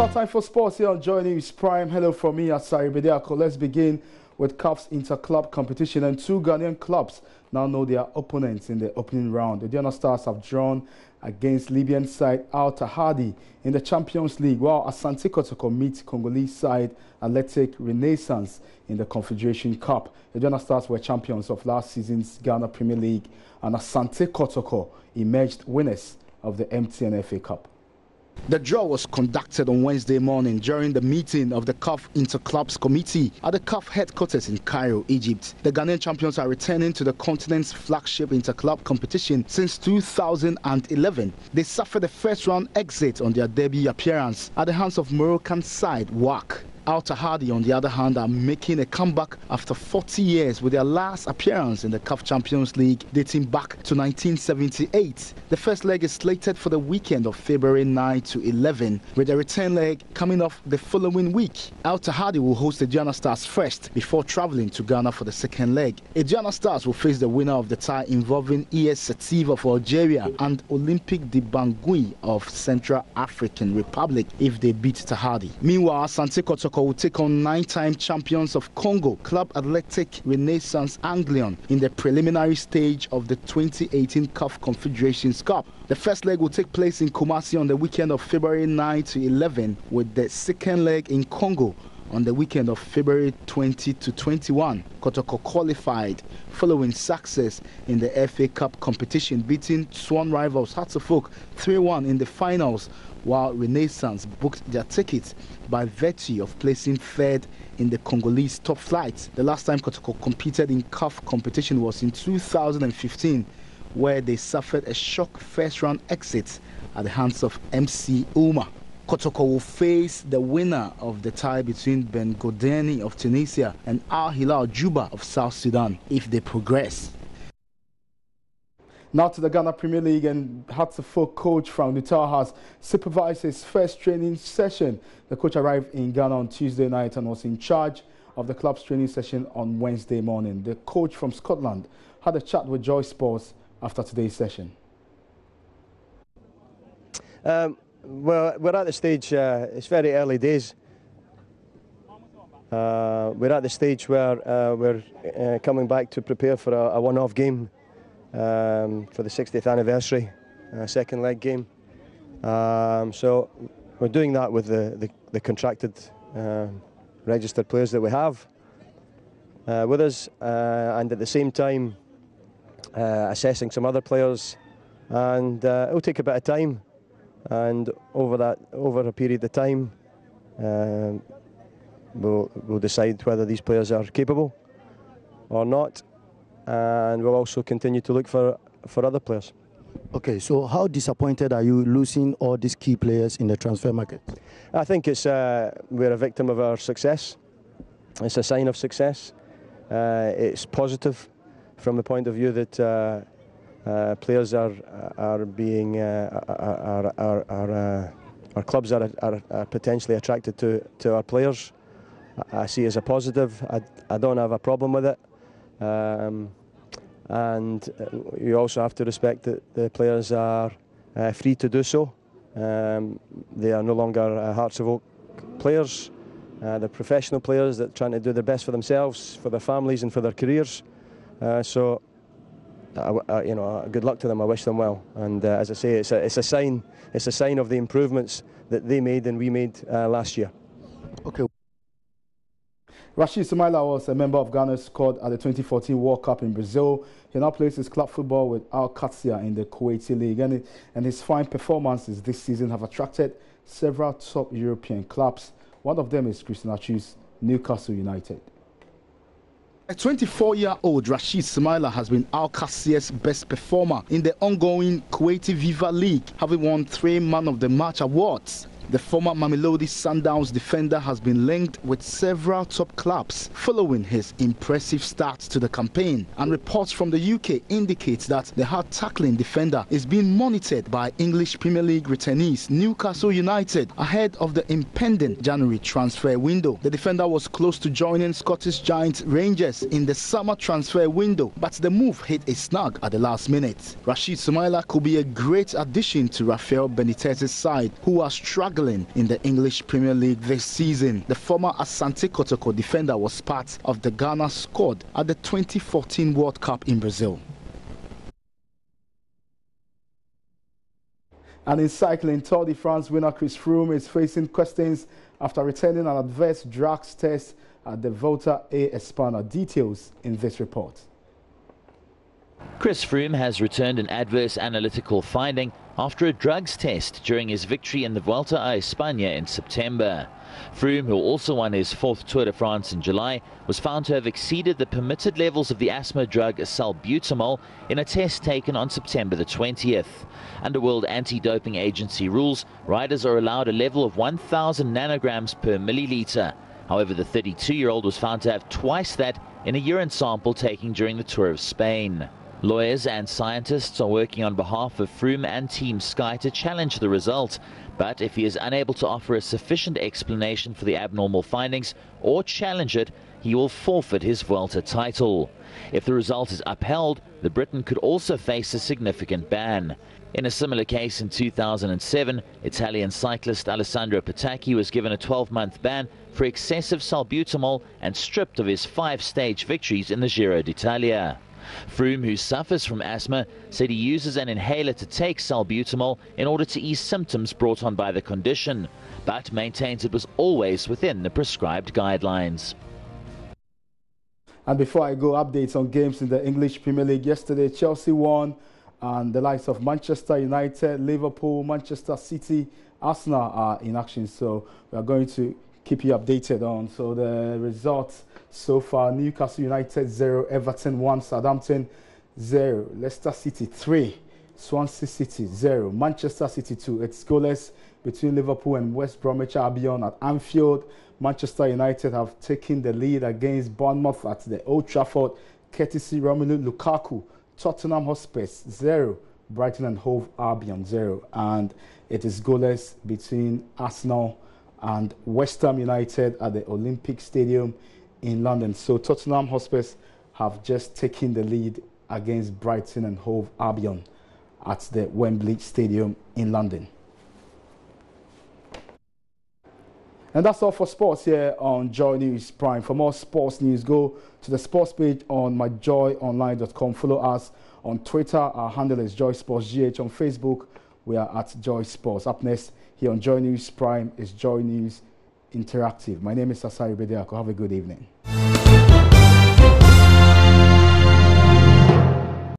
It's time for sports here on Joy News Prime. Hello from me, Asari Bediako. Let's begin with CAF's inter-club competition, and two Ghanaian clubs now know their opponents in the opening round. The Diana Stars have drawn against Libyan side Al Tahadi in the Champions League, while Asante Kotoko meets Congolese side Athletic Renaissance in the Confederation Cup. The Diana Stars were champions of last season's Ghana Premier League, and Asante Kotoko emerged winners of the MTN FA Cup. The draw was conducted on Wednesday morning during the meeting of the CAF Interclubs Committee at the CAF headquarters in Cairo, Egypt. The Ghanaian champions are returning to the continent's flagship interclub competition since 2011. They suffered a first-round exit on their debut appearance at the hands of Moroccan side WAC. Al Tahadi, on the other hand, are making a comeback after 40 years with their last appearance in the CAF Champions League dating back to 1978. The first leg is slated for the weekend of February 9 to 11, with the return leg coming off the following week. Al Tahadi will host the Diana Stars first before travelling to Ghana for the second leg. The Diana Stars will face the winner of the tie involving ES Sativa of Algeria and Olympique de Bangui of Central African Republic if they beat Tahadi. Meanwhile, Asante Kotoko will take on 9-time champions of Congo, Club Athletic Renaissance Anglion, in the preliminary stage of the 2018 CAF Confederations Cup. The first leg will take place in Kumasi on the weekend of February 9 to 11, with the second leg in Congo on the weekend of February 20 to 21. Kotoko qualified following success in the FA Cup competition, beating Swan rivals Hartlepool 3-1 in the finals, while Renaissance booked their tickets by virtue of placing third in the Congolese top flight. The last time Kotoko competed in CAF competition was in 2015, where they suffered a shock first-round exit at the hands of MC Uma. Kotoko will face the winner of the tie between Ben Godeni of Tunisia and Al Hilal Juba of South Sudan if they progress. Now to the Ghana Premier League, and Hartlepool coach Frank Nuttall has supervised his first training session. The coach arrived in Ghana on Tuesday night and was in charge of the club's training session on Wednesday morning. The coach from Scotland had a chat with Joy Sports after today's session. Well, we're at the stage, it's very early days. We're at the stage where we're coming back to prepare for a one-off game for the 60th anniversary, second leg game. So we're doing that with the contracted registered players that we have with us, and at the same time assessing some other players, and it'll take a bit of time. And over a period of time, we'll decide whether these players are capable or not, and we'll also continue to look for other players. Okay, so how disappointed are you losing all these key players in the transfer market? I think it's we're a victim of our success. It's a sign of success. It's positive from the point of view that players are being our clubs are potentially attracted to our players. I see it as a positive. I don't have a problem with it, and you also have to respect that the players are free to do so. They are no longer Hearts of Oak players. They're professional players that are trying to do their best for themselves, for their families, and for their careers. So. You know, good luck to them. I wish them well. And as I say, it's a sign. It's a sign of the improvements that they made and we made last year. Okay. Rashid Sumaila was a member of Ghana's squad at the 2014 World Cup in Brazil. He now plays his club football with Al Qadsiya in the Kuwaiti League, and his fine performances this season have attracted several top European clubs. One of them is Christian Achu's Newcastle United. A 24-year-old Rashid Sumaila has been Al Qadsiya's best performer in the ongoing Kuwaiti Viva League, having won 3 Man of the Match awards. The former Mamelodi Sundowns defender has been linked with several top clubs following his impressive start to the campaign, and reports from the UK indicate that the hard-tackling defender is being monitored by English Premier League returnees Newcastle United ahead of the impending January transfer window. The defender was close to joining Scottish giant Rangers in the summer transfer window, but the move hit a snag at the last minute. Rashid Sumaila could be a great addition to Rafael Benitez's side, who are struggling struggling in the English Premier League this season. The former Asante Kotoko defender was part of the Ghana squad at the 2014 World Cup in Brazil. And in cycling, Tour de France winner Chris Froome is facing questions after returning an adverse drugs test at the Volta a Espana. Details in this report. Chris Froome has returned an adverse analytical finding after a drugs test during his victory in the Volta a España in September. Froome, who also won his 4th Tour de France in July, was found to have exceeded the permitted levels of the asthma drug salbutamol in a test taken on September the 20th. Under World Anti-Doping Agency rules, riders are allowed a level of 1,000 nanograms per milliliter. However, the 32-year-old was found to have twice that in a urine sample taken during the Tour of Spain. Lawyers and scientists are working on behalf of Froome and Team Sky to challenge the result. But if he is unable to offer a sufficient explanation for the abnormal findings or challenge it, he will forfeit his Vuelta title. If the result is upheld, the Briton could also face a significant ban. In a similar case in 2007, Italian cyclist Alessandro Petacchi was given a 12-month ban for excessive salbutamol and stripped of his 5-stage victories in the Giro d'Italia. Froome, who suffers from asthma, said he uses an inhaler to take salbutamol in order to ease symptoms brought on by the condition, but maintains it was always within the prescribed guidelines. And before I go, updates on games in the English Premier League. Yesterday, Chelsea won, and the likes of Manchester United, Liverpool, Manchester City, Arsenal are in action. So we are going to keep you updated on. So the results so far: Newcastle United 0, Everton 1, Southampton 0, Leicester City 3, Swansea City 0, Manchester City 2. It's goalless between Liverpool and West Bromwich Albion at Anfield. Manchester United have taken the lead against Bournemouth at the Old Trafford, courtesy Romelu Lukaku. Tottenham Hotspur 0, Brighton and Hove Albion 0, and it is goalless between Arsenal and West Ham United at the Olympic Stadium in London. So Tottenham Hotspur have just taken the lead against Brighton and Hove Albion at the Wembley Stadium in London. And that's all for sports here on Joy News Prime. For more sports news, go to the sports page on myjoyonline.com. Follow us on Twitter. Our handle is Joy Sports GH. On Facebook, we are at Joy Sports. Up next here on Joy News Prime is Joy News Interactive. My name is Asari Bediako. Have a good evening.